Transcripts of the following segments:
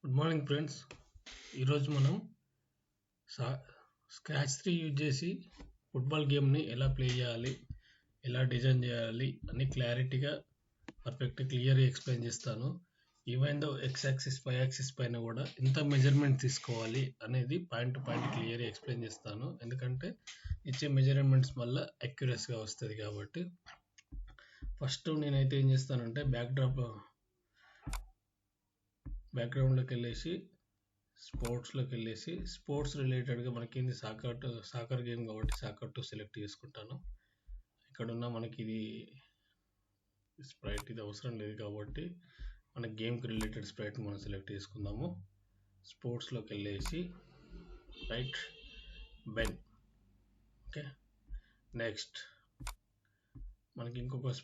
Good morning friends. ఈరోజు మనం scratch 3 use చేసి ఫుట్బాల్ గేమ్ని ఎలా ప్లే చేయాలి, ఎలా డిజైన్ చేయాలి అని క్లారిటీగా క్లియర్గా ఎక్స్ప్లెయిన్ చేస్తాను. ఈవెన్ దో ఎక్స్ యాక్సిస్ పై యాక్సిస్ పైన కూడా ఎంత మెజర్మెంట్ తీసుకోవాలి అనేది పాయింట్ టు పాయింట్ క్లియర్గా ఎక్స్ప్లెయిన్ చేస్తాను. ఎందుకంటే ఇచ్చే మెజర్మెంట్స్ వల్ల అక్యురసీగా వస్తుంది కాబట్టి. ఫస్ట్ నేనైతే ఏం చేస్తానంటే బ్యాక్గ్రౌండ్లోకి వెళ్ళేసి స్పోర్ట్స్లోకి వెళ్ళేసి స్పోర్ట్స్ రిలేటెడ్గా మనకి ఏంది సాకర్ గేమ్ కాబట్టి సాకర్ 2 సెలెక్ట్ చేసుకుంటాను. ఇక్కడున్న మనకి ఇది స్ప్రైట్ ఇది అవసరం లేదు కాబట్టి మన గేమ్కి రిలేటెడ్ స్ప్రైట్ మనం సెలెక్ట్ చేసుకుందాము. స్పోర్ట్స్లోకి వెళ్ళేసి రైట్ బెన్. ఓకే, నెక్స్ట్ మనకి ఇంకొక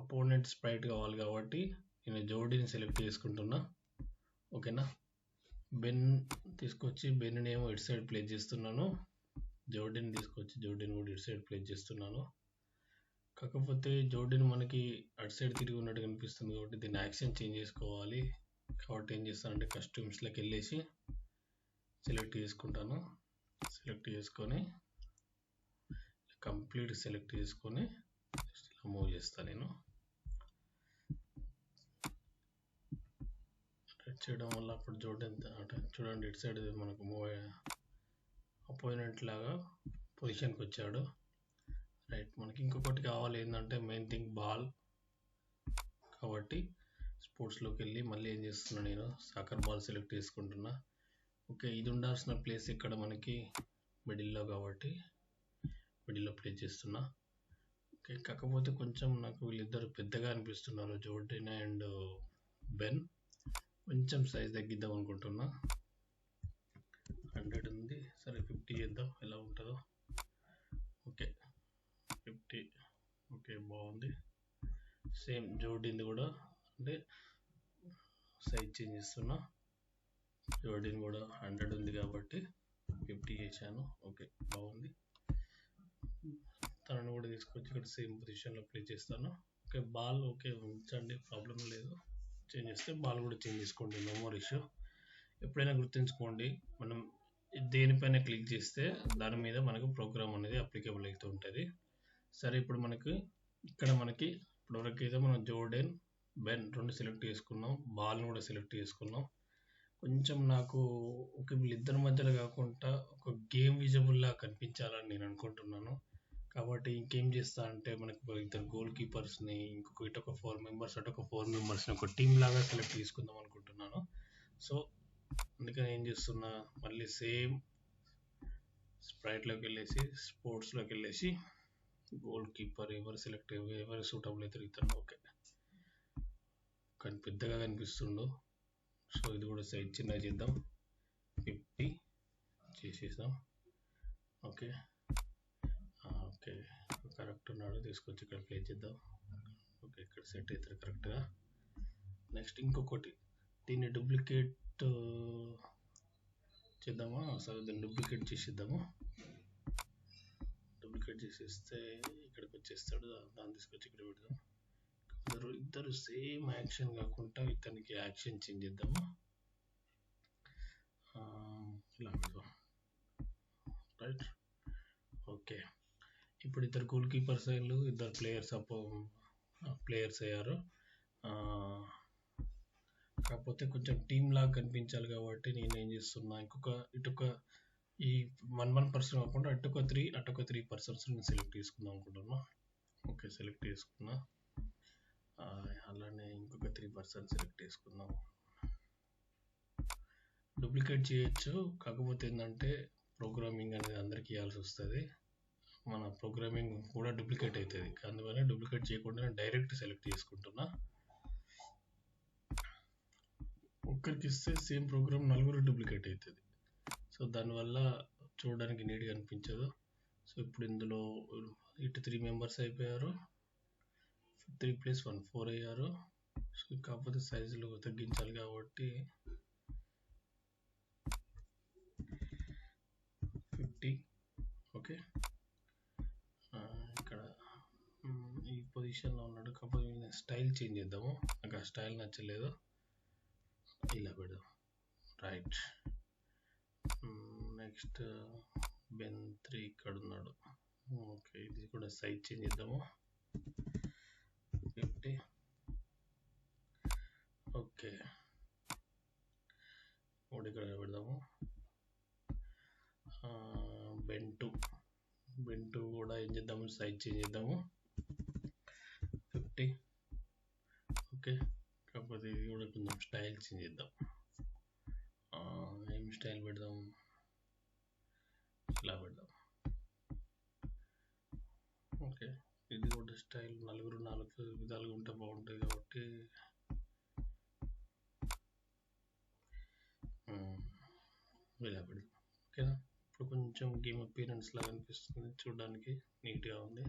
అపోనెంట్ స్ప్రైట్ కావాలి కాబట్టి నేను జోడీని సెలెక్ట్ చేసుకుంటున్నా. ఓకేనా, బెన్ తీసుకొచ్చి బెన్ని ఏమో ఇటు సైడ్ ప్లేస్ చేస్తున్నాను, జోడీని తీసుకొచ్చి జోడీని కూడా ఇటు సైడ్ ప్లేస్ చేస్తున్నాను. కాకపోతే జోడీని మనకి అటు సైడ్ తిరిగి ఉన్నట్టు కనిపిస్తుంది కాబట్టి దీన్ని యాక్షన్ చేంజ్ చేసుకోవాలి. కాబట్టి ఏం చేస్తానంటే కస్టమ్స్లోకి వెళ్ళేసి సెలెక్ట్ చేసుకుంటాను. సెలెక్ట్ చేసుకొని కంప్లీట్ సెలెక్ట్ చేసుకొని ఇలా మూవ్ చేస్తాను. నేను చేయడం వల్ల అప్పుడు చూడండి ఇటు సైడ్ మనకు మూవ్ అపోనెంట్ లాగా పొజిషన్కి వచ్చాడు. రైట్, మనకి ఇంకొకటి కావాలి ఏంటంటే మెయిన్ థింగ్ బాల్. కాబట్టి స్పోర్ట్స్లోకి వెళ్ళి మళ్ళీ ఏం చేస్తున్నా, నేను సాకర్ బాల్ సెలెక్ట్ చేసుకుంటున్నా. ఓకే, ఇది ఉండాల్సిన ప్లేస్ ఇక్కడ మనకి మిడిల్లో కాబట్టి మిడిల్లో ప్లేస్ చేస్తున్నా. ఓకే, కాకపోతే కొంచెం నాకు వీళ్ళిద్దరు పెద్దగా అనిపిస్తున్నారు, జోర్డెన్ అండ్ బెన్. కొంచెం సైజ్ తగ్గిద్దాం అనుకుంటున్నా. 100 ఉంది, సరే 50 చేద్దాం ఎలా ఉంటుందో. ఓకే 50. ఓకే, బాగుంది. సేమ్ జోర్డీన్ కూడా అంటే సైజ్ చేంజ్ చేస్తున్నా. జోర్డీన్ కూడా 100 ఉంది కాబట్టి 50 చేశాను. ఓకే, బాగుంది. తనను కూడా తీసుకొచ్చి ఇక్కడ సేమ్ పొజిషన్లో ప్లే చేస్తాను. ఓకే, బాల్ ఓకే ఉంచండి, ప్రాబ్లం లేదు. చేంజ్ చేస్తే బాల్ కూడా చేంజ్ చేసుకోండి, నో మోర్ ఇష్యూ. ఎప్పుడైనా గుర్తుంచుకోండి, మనం దేనిపైన క్లిక్ చేస్తే దాని మీద మనకు ప్రోగ్రామ్ అనేది అప్లికేబుల్ అవుతూ ఉంటుంది. సరే, ఇప్పుడు మనకి ఇక్కడ ఇప్పటివరకు అయితే మనం జోర్డెన్ బెన్ 2 సెలెక్ట్ చేసుకున్నాం, బాల్ని కూడా సెలెక్ట్ చేసుకున్నాం. కొంచెం నాకు వీళ్ళిద్దరి మధ్యలో కాకుండా ఒక గేమ్ విజబుల్లా కనిపించాలని నేను అనుకుంటున్నాను. కాబట్టి ఇంకేం చేస్తా అంటే మనకు ఇద్దరు గోల్ కీపర్స్ని, ఇంకొక ఇటు ఒక 4 మెంబర్స్ అటు ఒక 4 మెంబర్స్ని ఒక టీమ్ లాగా సెలెక్ట్ చేసుకుందాం అనుకుంటున్నాను. సో అందుకని ఏం చేస్తున్నా, మళ్ళీ సేమ్ స్ప్రైట్లోకి వెళ్ళేసి స్పోర్ట్స్లోకి వెళ్ళేసి గోల్ కీపర్ ఎవరు సూటబుల్ అయితే ఇతను. ఓకే, కానీ పెద్దగా కనిపిస్తుండు, సో ఇది కూడా సైజ్ చిన్నగా చేద్దాం, 50 చేసేసాం. ఓకే ఓకే, కరెక్ట్ ఉన్నాడు, తీసుకొచ్చి ఇక్కడ ప్లే చేద్దాం. ఓకే, ఇక్కడ సెట్ అవుతుంది కరెక్ట్గా. నెక్స్ట్ ఇంకొకటి, దీన్ని డూప్లికేట్ చేద్దామా? సరే, దీన్ని డూప్లికేట్ చేసేద్దాము. డూప్లికేట్ చేసేస్తే ఇక్కడికి వచ్చేస్తాడు, దాన్ని తీసుకొచ్చి ఇక్కడ పెడదాం. ఇద్దరు సేమ్ యాక్షన్ కాకుండా ఇతనికి యాక్షన్ చేంజ్ చేద్దాము. ఇలా పెడదాం. Right, okay. ఇప్పుడు ఇద్దరు గోల్ కీపర్స్ అయ్యారు, ఇద్దరు ప్లేయర్స్ అయ్యారు. కాకపోతే కొంచెం టీమ్ లాగా కనిపించాలి కాబట్టి నేను ఏం చేస్తున్నా, ఇటొక ఈ 1 పర్సన్ కాకుండా అటొక 3 పర్సన్స్ నేను సెలెక్ట్ చేసుకుందాం అనుకుంటున్నా. ఓకే, సెలెక్ట్ చేసుకున్నా. అలానే ఇంకొక 3 పర్సన్స్ సెలెక్ట్ చేసుకుందాం. డూప్లికేట్ చేయొచ్చు, కాకపోతే ఏంటంటే ప్రోగ్రామింగ్ అనేది అందరికీ ఇవ్వాల్సి వస్తుంది, మన ప్రోగ్రామింగ్ కూడా డూప్లికేట్ అవుతుంది. అందువల్ల డూప్లికేట్ చేయకుండా డైరెక్ట్ సెలెక్ట్ చేసుకుంటున్నా. ఒక్కరికి ఇస్తే సేమ్ ప్రోగ్రామ్ 4 డూప్లికేట్ అవుతుంది, సో దానివల్ల చూడడానికి నీట్గా అనిపించదు. సో ఇప్పుడు ఇందులో ఇటు 3 మెంబర్స్ అయిపోయారు, 3 + 1 4 అయ్యారు. సో కాకపోతే సైజులు తగ్గించాలి కాబట్టి 50. ఓకే, ఇక్కడ ఈ పొజిషన్లో ఉన్నాడు, కాకపోతే స్టైల్ చేంజ్ చేద్దాము, నాకు ఆ స్టైల్ నచ్చలేదు. ఇలా పెడదాం. రైట్. నెక్స్ట్ బెన్ 3 ఇక్కడ ఉన్నాడు. ఓకే, ఇది కూడా సైజ్ చేంజ్ చేద్దాము. 50. ఓకే, ఒకటి ఇక్కడ పెడదాము. బెన్ 2 కూడా ఏం చేద్దాము, సైజ్ చేంజ్ చేద్దాము. 50. ఓకే, కాకపోతే ఇది కూడా కొంచెం స్టైల్ చేంజ్ చేద్దాం. ఏం స్టైల్ పెడదాం, ఇలా పెడదాం. ఓకే, ఇది కూడా స్టైల్ నలుగురు 4 విధాలుగా ఉంటే బాగుంటుంది కాబట్టి ఇలా పెడదాం. ఓకేనా, ఇప్పుడు కొంచెం గేమ్ అపీరెన్స్ లాగా అనిపిస్తుంది, చూడడానికి నీట్గా ఉంది.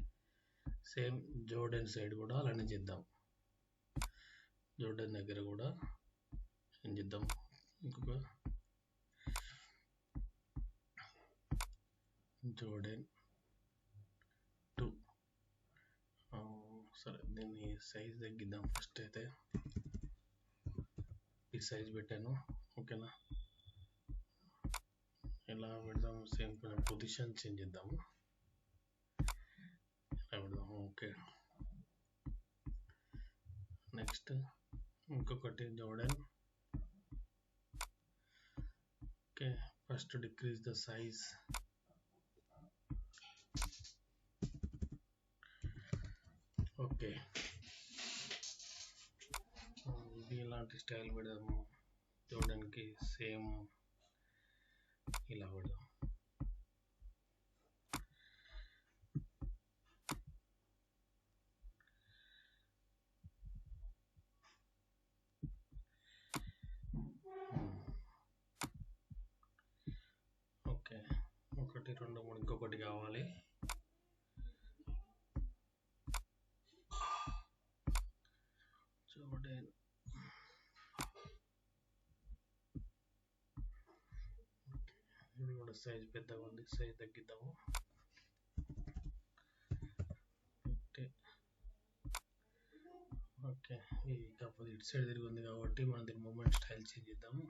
సేమ్ జోర్డన్ సైడ్ కూడా అలానే చేద్దాం. జోర్డన్ దగ్గర కూడా ఏం చేద్దాం, ఇంకొక జోర్డన్ 2. సరే, దీన్ని సైజ్ తగ్గిద్దాం. ఫస్ట్ అయితే ఈ సైజ్ పెట్టాను. ఓకేనా, ఎలా పెడదాం, సేమ్ పొజిషన్ చేంజ్ చేద్దాము. ఇలా పెడదాం. ఓకే, నెక్స్ట్ ఇంకొకటి Jordan. Okay, first decrease the size. Okay, ఇది ఇలాంటి స్టైల్ పెడదాము. జోర్డన్కి సేమ్ ఇలా పెడదాం. ఓకే, 1 2 3 ఇంకొకటి కావాలి. జోర్డన్ ఇది కూడా సైజ్ పెద్దగా ఉంది, సైజ్ తగ్గిద్దాము. ఓకే, ఈ కాకపోతే ఇటు సైడ్ తిరిగి ఉంది కాబట్టి మనం దీని మూమెంట్ స్టైల్ చేంజ్ చేద్దాము.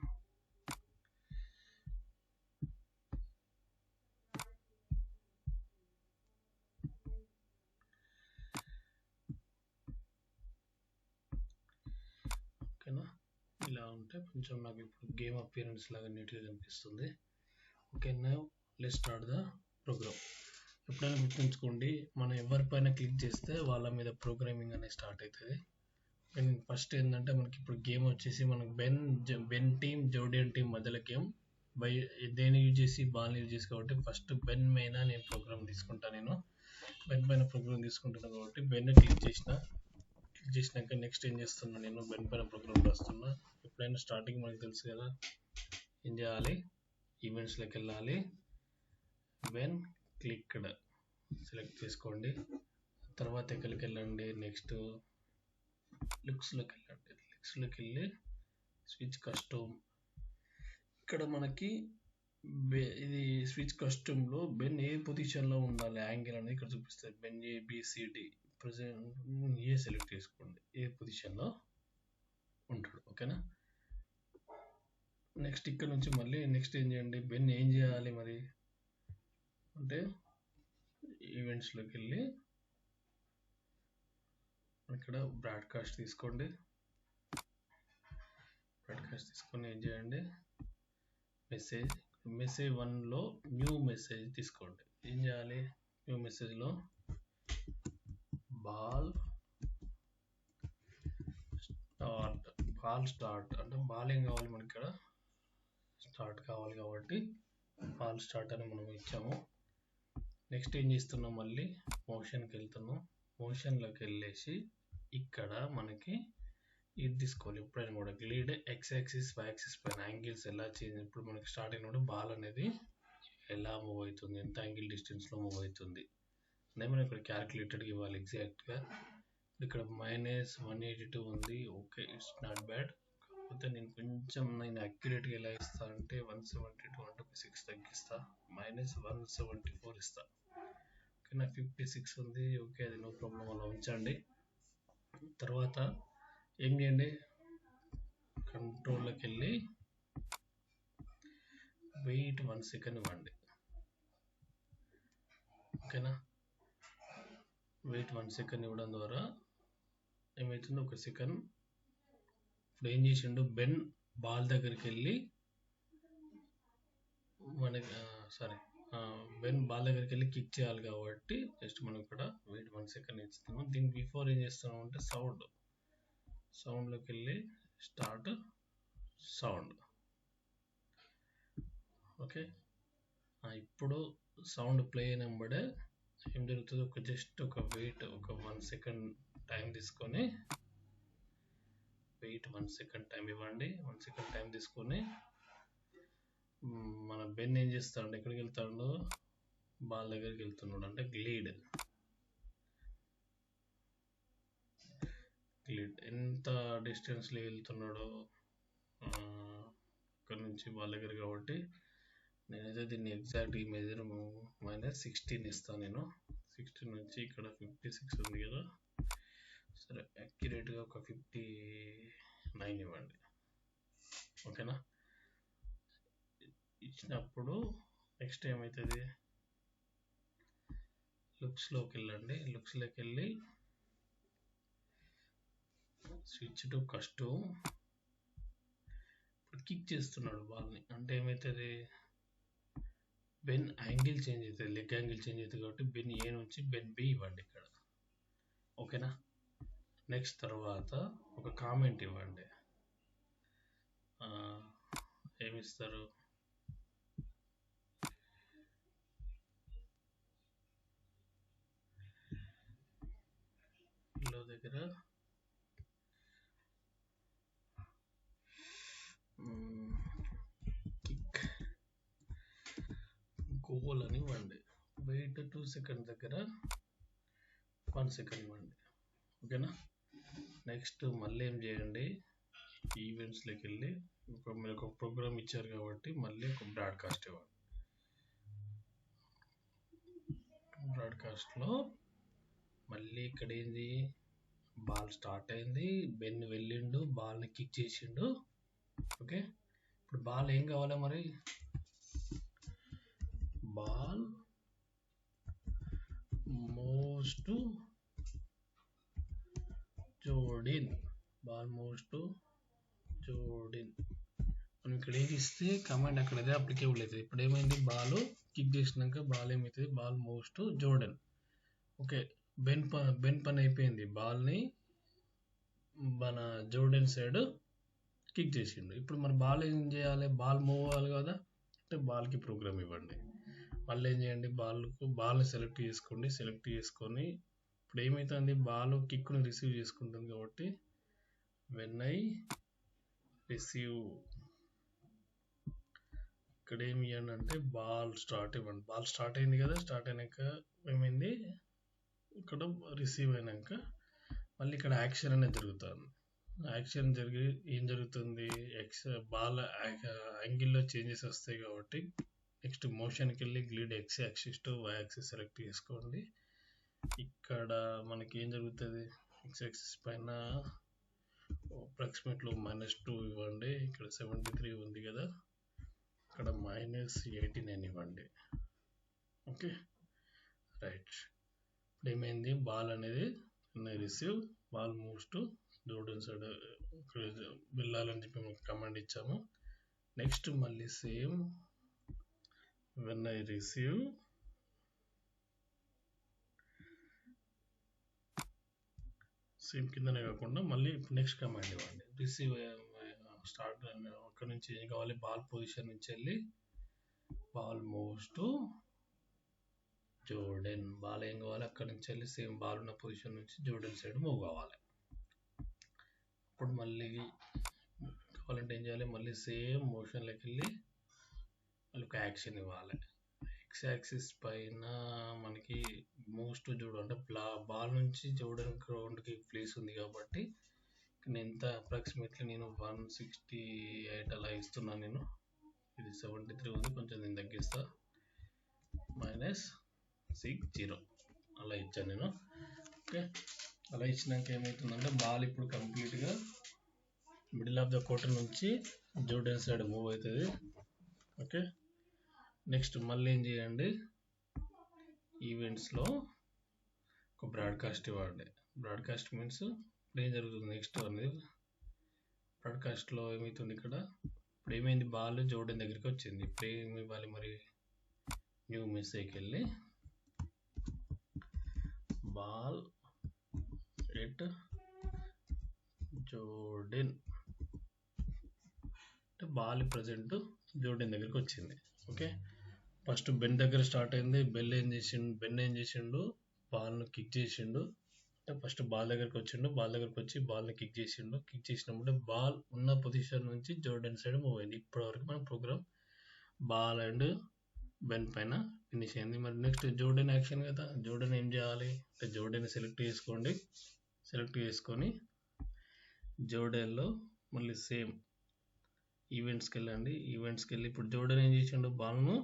ఓకేనా, ఇలా ఉంటే కొంచెం నాకు ఇప్పుడు గేమ్ అపియరెన్స్ లాగా నీట్గా కనిపిస్తుంది. Okay, now let's start the program. ఎప్పుడైనా గుర్తుంచుకోండి, మనం ఎవరిపైన క్లిక్ చేస్తే వాళ్ళ మీద ప్రోగ్రామింగ్ అనేది స్టార్ట్ అవుతుంది. ఫస్ట్ ఏంటంటే మనకి ఇప్పుడు గేమ్ వచ్చేసి మనకు బెన్ టీమ్ జోర్డన్ టీమ్ మధ్యలో గేమ్. దేని యూజ్ చేసి, బాల్ యూజ్ చేసి కాబట్టి ఫస్ట్ బెన్ పైన నేను ప్రోగ్రామ్ తీసుకుంటాను. నేను బెన్ పైన ప్రోగ్రామ్ తీసుకుంటున్నాను కాబట్టి బెన్ క్లిక్ చేసినాక నెక్స్ట్ ఏం చేస్తున్నా, నేను బెన్ పైన ప్రోగ్రామ్ రాస్తున్నా. ఎప్పుడైనా స్టార్టింగ్ మనకు తెలుసు కదా ఏం చేయాలి, ఈవెంట్స్లోకి వెళ్ళాలి. బెన్ క్లిక్డ్ సెలెక్ట్ చేసుకోండి. తర్వాత ఎక్కడికి వెళ్ళండి, నెక్స్ట్ లుక్స్లోకి వెళ్ళండి. లుక్స్లోకి వెళ్ళి స్విచ్ కస్టమ్. ఇక్కడ మనకి ఇది స్విచ్ కస్టమ్లో బెన్ ఏ పొజిషన్లో ఉండాలి, యాంగిల్ అనేది ఇక్కడ చూపిస్తుంది. బెన్ ABCD ప్రజెంట్ ఏ సెలెక్ట్ చేసుకోండి, ఏ పొజిషన్లో ఉంటాడు. ఓకేనా, నెక్స్ట్ ఇక్కడ నుంచి మళ్ళీ నెక్స్ట్ ఏం చేయండి, బెన్ ఏం చేయాలి మరి అంటే ఈవెంట్స్లోకి వెళ్ళి ఇక్కడ బ్రాడ్కాస్ట్ తీసుకోండి. బ్రాడ్కాస్ట్ తీసుకొని ఏం చేయండి, మెసేజ్ 1లో న్యూ మెసేజ్ తీసుకోండి. ఏం చేయాలి, న్యూ మెసేజ్లో బాల్ స్టార్ట్ అంటే బాల్ ఏం కావాలి మనకి, ఇక్కడ స్టార్ట్ కావాలి కాబట్టి బాల్ స్టార్ట్ అని మనం ఇచ్చాము. నెక్స్ట్ ఏం చేస్తున్నాం, మళ్ళీ మోషన్కి వెళ్తున్నాం. మోషన్లోకి వెళ్ళేసి ఇక్కడ మనకి ఇది తీసుకోవాలి. ఎప్పుడైనా కూడా గ్లీడ్ X యాక్సిస్ Y యాక్సిస్ పైన యాంగిల్స్ ఎలా చేంజ్, ఇప్పుడు మనకి స్టార్ట్ అయినప్పుడు బాల్ అనేది ఎలా మూవ్ అవుతుంది, ఎంత యాంగిల్ డిస్టెన్స్లో మూవ్ అవుతుంది అనేది మనం ఇక్కడ క్యాలిక్యులేటెడ్గా ఇవ్వాలి ఎగ్జాక్ట్గా. ఇక్కడ -182 ఉంది. Okay, it's not bad. కాకపోతే నేను అక్యురేట్గా ఎలా ఇస్తా అంటే 172 అంటే 6 తగ్గిస్తా, -174 ఇస్తా. ఓకే, నాకు 56 ఉంది. ఓకే, అది నో ప్రాబ్లం, అలా ఉంచండి. తర్వాత ఏం చేయండి, కంట్రోల్లోకి వెళ్ళి వెయిట్ 1 సెకండ్ ఇవ్వండి. ఓకేనా, వెయిట్ 1 సెకండ్ ఇవ్వడం ద్వారా ఏమవుతుంది, 1 సెకండ్ ఇప్పుడు ఏం చేసిండు, బెన్ బాల్ దగ్గరికి వెళ్ళి మనకి బెన్ బాల్ దగ్గరికి వెళ్ళి కిక్ చేయాలి కాబట్టి జస్ట్ మనం ఇక్కడ వెయిట్ 1 సెకండ్ ఇస్తున్నాం. దీనికి బిఫోర్ ఏం చేస్తున్నాం అంటే సౌండ్లోకి వెళ్ళి స్టార్ట్ సౌండ్. ఓకే, ఇప్పుడు సౌండ్ ప్లే అయినప్పుడే ఏం జరుగుతుంది, జస్ట్ ఒక వెయిట్ 1 సెకండ్ టైం తీసుకొని వెయిట్ 1 సెకండ్ టైం ఇవ్వండి. 1 సెకండ్ టైం తీసుకొని మన బెన్ ఏం చేస్తాడు, ఎక్కడికి వెళ్తాడు, బాల్ దగ్గరికి వెళ్తున్నాడు, అంటే గ్లీడ్ ఎంత డిస్టెన్స్లో వెళ్తున్నాడో ఇక్కడ నుంచి బాల్ దగ్గర, కాబట్టి నేనైతే దీన్ని ఎగ్జాక్ట్ ఈ మెజర్ -16 ఇస్తాను నేను. 16 నుంచి ఇక్కడ 56 ఉంది కదా, సరే యాక్యురేట్గా ఒక 59 ఇవ్వండి. ఓకేనా, ఇచ్చినప్పుడు నెక్స్ట్ ఏమవుతుంది, లుక్స్లోకి వెళ్ళండి. లుక్స్లోకి వెళ్ళి స్విచ్ టు కస్టమ్. ఇప్పుడు కిక్ చేస్తున్నాడు బాల్ని, అంటే ఏమవుతుంది, బెన్ యాంగిల్ చేంజ్ అవుతుంది, లెగ్ యాంగిల్ చేంజ్ అవుతుంది, కాబట్టి బెన్ ఏ నుంచి బెన్ బి ఇవ్వండి ఇక్కడ. ఓకేనా, నెక్స్ట్ తర్వాత ఒక కామెంట్ ఇవ్వండి. ఏమిస్తారు, లో దగ్గర కిక్ గోల్ అని ఇవ్వండి. వెయిట్ 2 సెకండ్ దగ్గర 1 సెకండ్ ఇవ్వండి. ఓకేనా, నెక్స్ట్ మళ్ళీ ఏం చేయండి, ఈవెంట్స్లోకి వెళ్ళి ఇప్పుడు మీరు ఒక ప్రోగ్రామ్ ఇచ్చారు కాబట్టి మళ్ళీ ఒక బ్రాడ్కాస్ట్ ఇవ్వండి. బ్రాడ్కాస్ట్లో మళ్ళీ ఇక్కడ ఏంది, బాల్ స్టార్ట్ అయింది, బెన్ వెళ్ళిండు, బాల్ని కిక్ చేసిండు. ఓకే, ఇప్పుడు బాల్ ఏం కావాలి మరి, ball moves to Jordan, ball moves to Jordan. మనం ఇక్కడ ఏది ఇస్తే కమాండ్ అక్కడ అదే అప్లికేబుల్ అవుతుంది. ఇప్పుడు ఏమైంది, బాల్ కిక్ చేసినాక బాల్ ఏమవుతుంది, ball moves to Jordan. Okay, Ben పని అయిపోయింది, బాల్ని మన జోర్డన్ సైడ్ కిక్ చేసిండు. ఇప్పుడు మరి బాల్ ఏం చేయాలి, బాల్ మూవ్ అవ్వాలి కదా, అంటే బాల్కి ప్రోగ్రామ్ ఇవ్వండి. మళ్ళీ ఏం చేయండి, బాల్ని సెలెక్ట్ చేసుకోండి. సెలెక్ట్ చేసుకొని ఇప్పుడు ఏమవుతుంది, బాల్ కిక్ను రిసీవ్ చేసుకుంటుంది కాబట్టి వెన్ ఐ రిసీవ్ ఇక్కడ ఏమి ఇవ్వండి అంటే బాల్ స్టార్ట్ ఇవ్వండి. బాల్ స్టార్ట్ అయింది కదా, స్టార్ట్ అయినాక ఏమైంది, ఇక్కడ రిసీవ్ అయినాక మళ్ళీ ఇక్కడ యాక్షన్ అనేది జరుగుతుంది. యాక్షన్ జరిగి ఏం జరుగుతుంది, బాల్ యాంగిల్లో చేంజెస్ వస్తాయి కాబట్టి నెక్స్ట్ మోషన్కి వెళ్ళి glide X axis to Y axis select చేసుకోండి. ఇక్కడ మనకి ఏం జరుగుతుంది, ఎక్స్ యాక్సిస్ పైన అప్రాక్సిమేట్లో -2 ఇవ్వండి. ఇక్కడ 73 ఉంది కదా, ఇక్కడ -89 ఇవ్వండి. ఓకే రైట్, ఇప్పుడు ఏమైంది, బాల్ అనేది receive, ball moves to Jordan side వెళ్ళాలని చెప్పి మనం కమాండ్ ఇచ్చాము. నెక్స్ట్ మళ్ళీ same when I receive same కిందనే కాకుండా మళ్ళీ నెక్స్ట్ కమాండ్ ఇవ్వండి. రిసీవ్ స్టార్ట్ అక్కడ నుంచి ఏం కావాలి, బాల్ పొజిషన్ నుంచి వెళ్ళి ball moves to Jordan, ball ఏం కావాలి, అక్కడ నుంచి వెళ్ళి సేమ్ బాల్ ఉన్న పొజిషన్ నుంచి జోర్డన్ సైడ్ మూవ్ కావాలి. ఇప్పుడు మళ్ళీ కావాలంటే ఏం చేయాలి, మళ్ళీ సేమ్ మోషన్లోకి వెళ్ళి మళ్ళీ ఒక యాక్షన్ ఇవ్వాలి. ఎక్స్ యాక్సిస్ పైన మనకి మూవ్స్ టు జోర్డన్, అంటే బాల్ నుంచి జోర్డన్ గ్రౌండ్కి ప్లేస్ ఉంది కాబట్టి ఎంత అప్రాక్సిమేట్లీ నేను 168 అలా ఇస్తున్నాను. నేను ఇది 73 ఉంది, కొంచెం నేను తగ్గిస్తా, -60 అలా ఇచ్చాను నేను. ఓకే, అలా ఇచ్చినాక ఏమవుతుందంటే బాల్ ఇప్పుడు కంప్లీట్గా మిడిల్ ఆఫ్ ద కోర్ట్ నుంచి జోర్డన్ సైడ్ మూవ్ అవుతుంది. ఓకే, నెక్స్ట్ మళ్ళీ ఏం చేయండి, ఈవెంట్స్లో ఒక బ్రాడ్కాస్ట్ ఇవ్వండి. బ్రాడ్కాస్ట్ మీన్స్ ఇప్పుడు ఏం జరుగుతుంది నెక్స్ట్ అనేది, బ్రాడ్కాస్ట్లో ఏమవుతుంది ఇక్కడ, ఇప్పుడు ఏమైంది, బాల్ జోర్డన్ దగ్గరికి వచ్చింది. ఇప్పుడు ఏమి ఇవ్వాలి మరి, న్యూ మెసేజ్కి వెళ్ళి బాల్ ఎట్ జోర్డన్, అంటే బాల్ ప్రజెంట్ జోర్డన్ దగ్గరికి వచ్చింది. ఓకే, ఫస్ట్ బెన్ దగ్గర స్టార్ట్ అయింది. బెన్ ఏం చేసిండు, బాల్ను కిక్ చేసిండు. అంటే ఫస్ట్ బాల్ దగ్గరికి వచ్చిండు, బాల్ దగ్గరికి వచ్చి బాల్ని కిక్ చేసిండు. కిక్ చేసినప్పుడు బాల్ ఉన్న పొజిషన్ నుంచి జోర్డన్ సైడ్ మూవ్ అయింది. ఇప్పటివరకు మన ప్రోగ్రామ్ బాల్ అండ్ బెన్ పైన ఫినిష్ అయింది. మరి నెక్స్ట్ జోర్డన్ యాక్షన్ కదా, జోర్డన్ ఏం చేయాలి అంటే జోర్డన్ సెలెక్ట్ చేసుకోండి. సెలెక్ట్ చేసుకొని జోర్డన్లో మళ్ళీ సేమ్ ఈవెంట్స్కి వెళ్ళండి. ఈవెంట్స్కి వెళ్ళి ఇప్పుడు జోర్డన్ ఏం చేసిండు, బాల్ను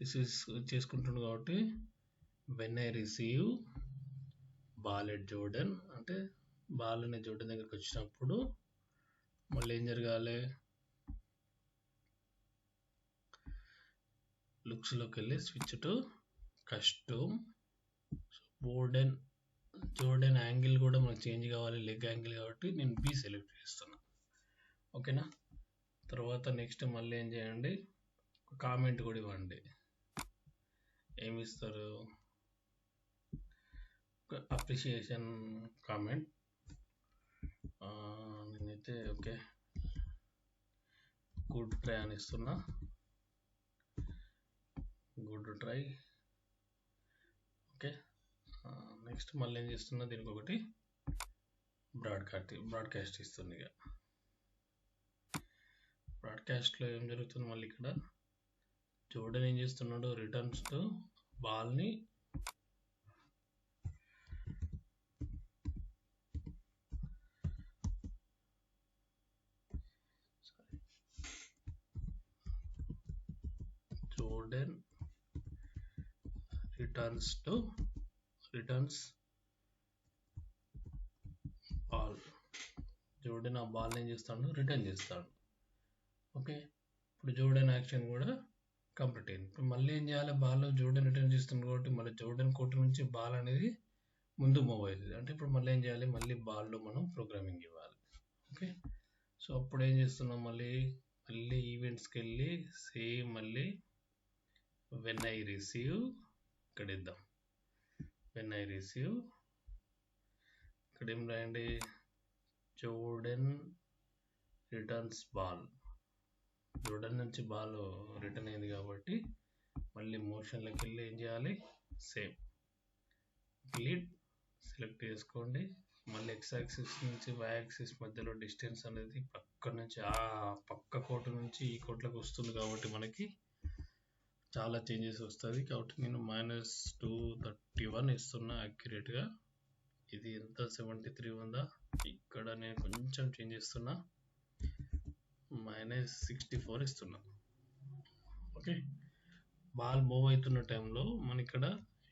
రిసీవ్ చేసుకుంటుండు కాబట్టి when I receive ball at Jordan, అంటే బాల్ అనే జోర్డన్ దగ్గరికి వచ్చినప్పుడు మళ్ళీ ఏం జరగాలి, లుక్స్లోకి వెళ్ళి switch to custom Jordan angle కూడా మనకు చేంజ్ కావాలి, లెగ్ యాంగిల్, కాబట్టి నేను బి సెలెక్ట్ చేస్తున్నా. ఓకేనా, తర్వాత నెక్స్ట్ మళ్ళీ ఏం చేయండి, కామెంట్ కూడా ఇవ్వండి. ఏమి ఇస్తారు, అప్రిషియేషన్ కామెంట్. నేనైతే ఓకే గుడ్ ట్రై అని ఇస్తున్నా, గుడ్ ట్రై. ఓకే, నెక్స్ట్ మళ్ళీ ఏం చేస్తున్నా, దీనికి ఒకటి బ్రాడ్కాస్ట్ ఇస్తుంది. ఇక బ్రాడ్కాస్ట్లో ఏం జరుగుతుంది, మళ్ళీ ఇక్కడ జోర్డన్ ఏం చేస్తున్నాడు, రిటర్న్స్ టు బాల్ని జోర్డన్ రిటర్న్స్ బాల్, జోర్డన్ ఆ బాల్ ఏం చేస్తాడు, రిటర్న్ చేస్తాడు. ఓకే, ఇప్పుడు జోర్డన్ యాక్షన్ కూడా కంప్లీట్ అయింది. ఇప్పుడు మళ్ళీ ఏం చేయాలి, బాల్ జోర్డన్ రిటర్న్ చేస్తుంది కాబట్టి మళ్ళీ జోర్డన్ కోర్ట్ నుంచి బాల్ అనేది ముందు మూవ్ అవుతుంది. అంటే ఇప్పుడు మళ్ళీ ఏం చేయాలి, మళ్ళీ బాల్లో మనం ప్రోగ్రామింగ్ ఇవ్వాలి. ఓకే, సో అప్పుడు ఏం చేస్తున్నాం, మళ్ళీ ఈవెంట్స్కి వెళ్ళి సేమ్ మళ్ళీ వెన్ ఐ రిసీవ్ ఇక్కడ ఇద్దాం. వెన్ ఐ రిసీవ్ ఇక్కడ ఏం రాయండి, జోర్డన్ రిటర్న్స్ బాల్, జోర్డన్ నుంచి బాల్ రిటర్న్ అయింది కాబట్టి మళ్ళీ మోషన్లోకి వెళ్ళి ఏం చేయాలి, సేమ్ లీడ్ సెలెక్ట్ చేసుకోండి. మళ్ళీ ఎక్స్ యాక్సిస్ నుంచి వై యాక్సిస్ మధ్యలో డిస్టెన్స్ అనేది పక్క నుంచి ఆ పక్క కోర్టు నుంచి ఈ కోర్టులకు వస్తుంది కాబట్టి మనకి చాలా చేంజెస్ వస్తుంది. కాబట్టి నేను -231 ఇస్తున్నా యాక్యురేట్గా. ఇది ఎంత 73 ఉందా, ఇక్కడ నేను కొంచెం చేంజ్ చేస్తున్నా, -64 ఇస్తున్నా. ఓకే, బాల్ మూవ్ అవుతున్న టైంలో మన ఇక్కడ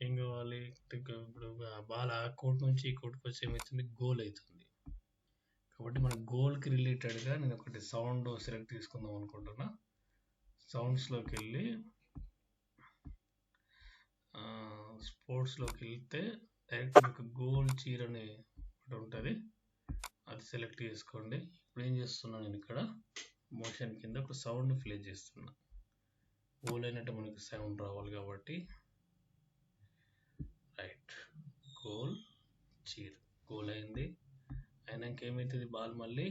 ఏం కావాలి, ఇప్పుడు బాల్ ఆ కోర్ట్ నుంచి ఈ కోర్టుకు వచ్చి ఏమవుతుంది, గోల్ అవుతుంది. కాబట్టి మన గోల్కి రిలేటెడ్గా నేను ఒకటి సౌండ్ సెలెక్ట్ తీసుకుందాం అనుకుంటున్నా. సౌండ్స్లోకి వెళ్ళి స్పోర్ట్స్లోకి వెళ్తే డైరెక్ట్ మీకు గోల్ చీర్ అని ఒకటి ఉంటుంది, అది సెలెక్ట్ చేసుకోండి. ఇప్పుడు ఏం చేస్తున్నాను, నేను ఇక్కడ మోషన్ కింద ఒక సౌండ్ ప్లే చేస్తున్నా. గోల్ అయినట్టు మనకి సౌండ్ రావాలి కాబట్టి రైట్, గోల్ చీర్, గోల్ అయింది. అయినాక ఏమవుతుంది, బాల్ మళ్ళీ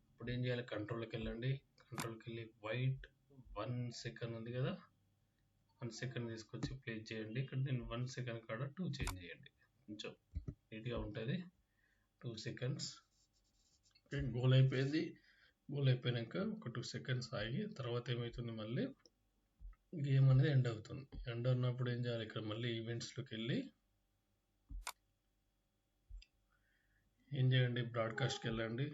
ఇప్పుడు ఏం చేయాలి, కంట్రోల్కి వెళ్ళండి. కంట్రోల్కి వెళ్ళి వైట్ 1 సెకండ్ ఉంది కదా, 1 సెకండ్ తీసుకొచ్చి ప్లే చేయండి. ఇక్కడ నేను 1 సెకండ్ కాడ 2 చేంజ్ చేయండి, కొంచెం నీట్గా ఉంటుంది. 2 సెకండ్స్. గోల్ అయిపోయింది. గోల్ అయిపోయాక ఒక 2 సెకండ్స్ ఆగి తర్వాత ఏమవుతుంది, మళ్ళీ గేమ్ అనేది ఎండ్ అవుతుంది. ఎండ్ అన్నప్పుడు ఏం చేయాలి, ఇక్కడ మళ్ళీ ఈవెంట్స్లోకి వెళ్ళి ఏం చేయండి, బ్రాడ్కాస్ట్కి వెళ్ళండి.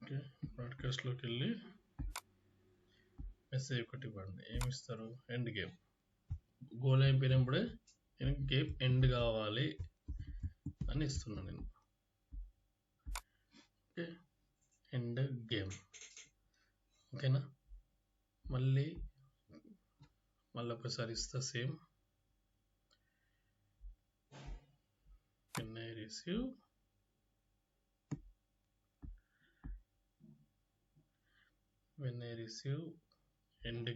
ఓకే, బ్రాడ్కాస్ట్లోకి వెళ్ళి మెసేజ్ ఒకటి ఇవ్వండి. ఏమి ఇస్తారు, ఎండ్ గేమ్. గోల్ అయిపోయినప్పుడే నేను గేమ్ ఎండ్ కావాలి అని ఇస్తున్నాను నేను. Okay, end game. ఓకేనా, మళ్ళీ ఒకసారి ఇస్తా same. when I receive end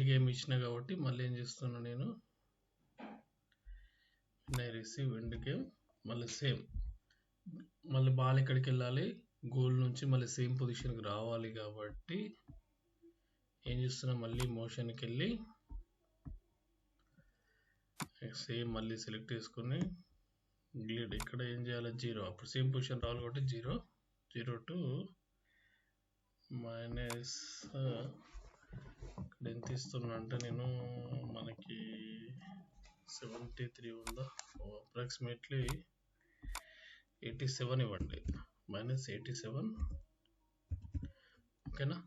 game ఇచ్చిన కాబట్టి మళ్ళీ ఏం చేస్తున్నా నేను, when I receive end game మళ్ళీ సేమ్, మళ్ళీ బాల్ ఎక్కడికి వెళ్ళాలి, గోల్ నుంచి మళ్ళీ సేమ్ పొజిషన్కి రావాలి కాబట్టి ఏం చేస్తున్నా, మళ్ళీ మోషన్కి వెళ్ళి సేమ్ మళ్ళీ సెలెక్ట్ చేసుకుని గ్లిడ్ ఇక్కడ ఏం చేయాలి, 0. అప్పుడు సేమ్ పొజిషన్ రావాలి కాబట్టి 0 టు మైనస్ ఇక్కడ ఎంత ఇస్తున్నా అంటే నేను, మనకి 73 ఉందా, అప్రాక్సిమేట్లీ 87 ఇవ్వండి, -87. ఓకేనా,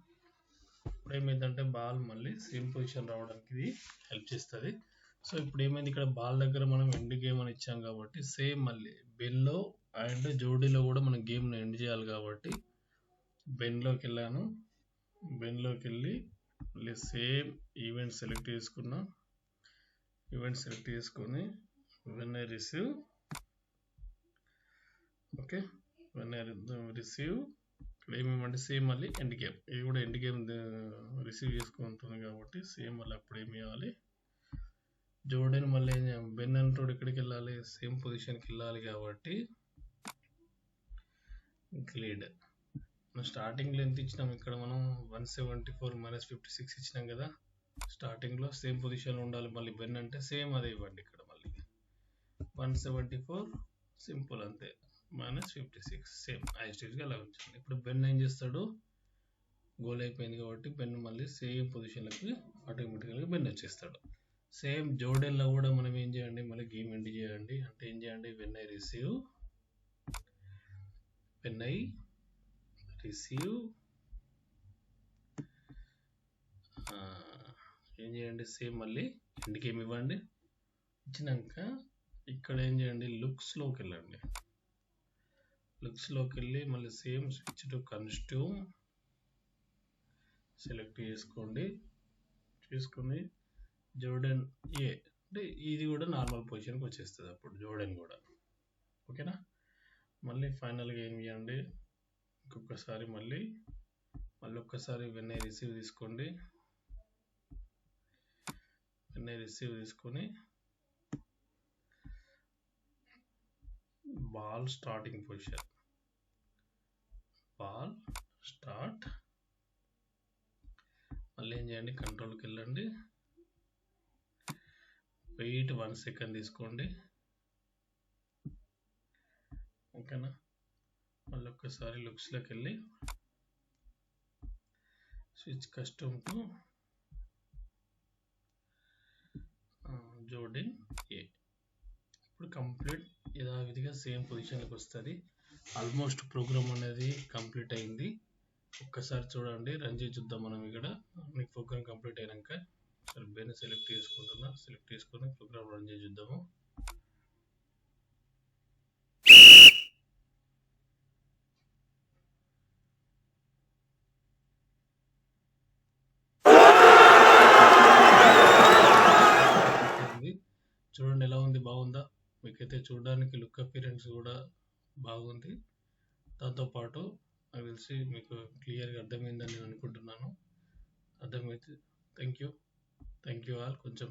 ఇప్పుడు ఏమైందంటే బాల్ మళ్ళీ సేమ్ పొజిషన్ రావడానికి ఇది హెల్ప్ చేస్తుంది. సో ఇప్పుడు ఏమైంది, ఇక్కడ బాల్ దగ్గర మనం ఎండ్ గేమ్ అని ఇచ్చాం కాబట్టి సేమ్ మళ్ళీ బెన్లో అండ్ జోడీలో కూడా మనం గేమ్ని ఎండ్ చేయాలి కాబట్టి బెన్లోకి వెళ్ళాను. బెన్లోకి వెళ్ళి మళ్ళీ సేమ్ ఈవెంట్ సెలెక్ట్ చేసుకున్నా. ఈవెంట్ సెలెక్ట్ చేసుకొని when I receive, okay, when I receive ఇక్కడ ఏమేమంటే సేమ్ మళ్ళీ ఎండ్ గేమ్, ఇది కూడా ఎండ్ గేమ్ రిసీవ్ చేసుకుంటుంది కాబట్టి సేమ్ మళ్ళీ అప్పుడు ఏమి ఇవ్వాలి, జోడెన్ మళ్ళీ బెన్ అంటోడు ఎక్కడికి వెళ్ళాలి, సేమ్ పొజిషన్కి వెళ్ళాలి కాబట్టి గ్లిడ్. స్టార్టింగ్లో ఎంత ఇచ్చినాం, ఇక్కడ మనం 174 -56 ఇచ్చినాం కదా, స్టార్టింగ్లో సేమ్ పొజిషన్లో ఉండాలి. మళ్ళీ బెన్ అంటే సేమ్ అదే ఇవ్వండి, ఇక్కడ మళ్ళీ 174 సింపుల్ అంతే, -56 సేమ్ ఐస్టేజ్గా అలా ఉంచండి. ఇప్పుడు బెన్ ఏం చేస్తాడు, గోల్ అయిపోయింది కాబట్టి బెన్ మళ్ళీ సేమ్ పొజిషన్లకి ఆటోమేటిక్గా బెన్ వచ్చేస్తాడు. సేమ్ జోడెన్లో కూడా మనం ఏం చేయండి, మళ్ళీ గేమ్ ఎండ్ చేయండి. అంటే ఏం చేయండి, when I receive ఏం చేయండి, సేమ్ మళ్ళీ ఎండ్ గేమ్ ఇవ్వండి. ఇచ్చినాక ఇక్కడ ఏం చేయండి, లుక్స్లోకి వెళ్ళండి. లుక్స్లోకి వెళ్ళి మళ్ళీ సేమ్ స్విచ్ టు కన్స్ట్యూమ్ సెలెక్ట్ చేసుకొని జోర్డన్ ఏ అంటే ఇది కూడా నార్మల్ పొజిషన్కి వచ్చేస్తుంది అప్పుడు జోర్డన్ కూడా. ఓకేనా, మళ్ళీ ఫైనల్గా ఏం చేయండి, ఇంకొకసారి మళ్ళీ ఒక్కసారి when I receive తీసుకోండి. when I receive తీసుకొని ball starting position, ball start, మళ్ళీ ఏం చేయండి, కంట్రోల్కి వెళ్ళండి, వెయిట్ 1 సెకండ్ తీసుకోండి. ఓకేనా, మళ్ళీ ఒక్కసారి లుక్స్లోకి వెళ్ళి స్విచ్ కస్టమ్ టు జోర్డన్ ఏ. ఇప్పుడు కంప్లీట్ యథావిధిగా సేమ్ పొజిషన్కి వస్తుంది. ఆల్మోస్ట్ ప్రోగ్రామ్ అనేది కంప్లీట్ అయింది. ఒక్కసారి చూడండి, రన్ చేసి చూద్దాం మనం. ఇక్కడ మీకు ప్రోగ్రామ్ కంప్లీట్ అయినాక సరే బెన్ సెలెక్ట్ చేసుకుంటున్నా, సెలెక్ట్ చేసుకొని ప్రోగ్రామ్ రన్ చేసి చూద్దాము. చూడండి ఎలా ఉంది, బాగుందా? మీకైతే చూడడానికి లుక్ అపిరెన్స్ కూడా బాగుంది. దాంతోపాటు నాకు తెలిసి మీకు క్లియర్గా అర్థమైందని నేను అనుకుంటున్నాను. అర్థమైతే థ్యాంక్ యూ ఆల్. కొంచెం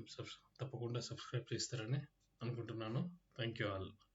తప్పకుండా సబ్స్క్రైబ్ చేస్తారని అనుకుంటున్నాను. Thank you all.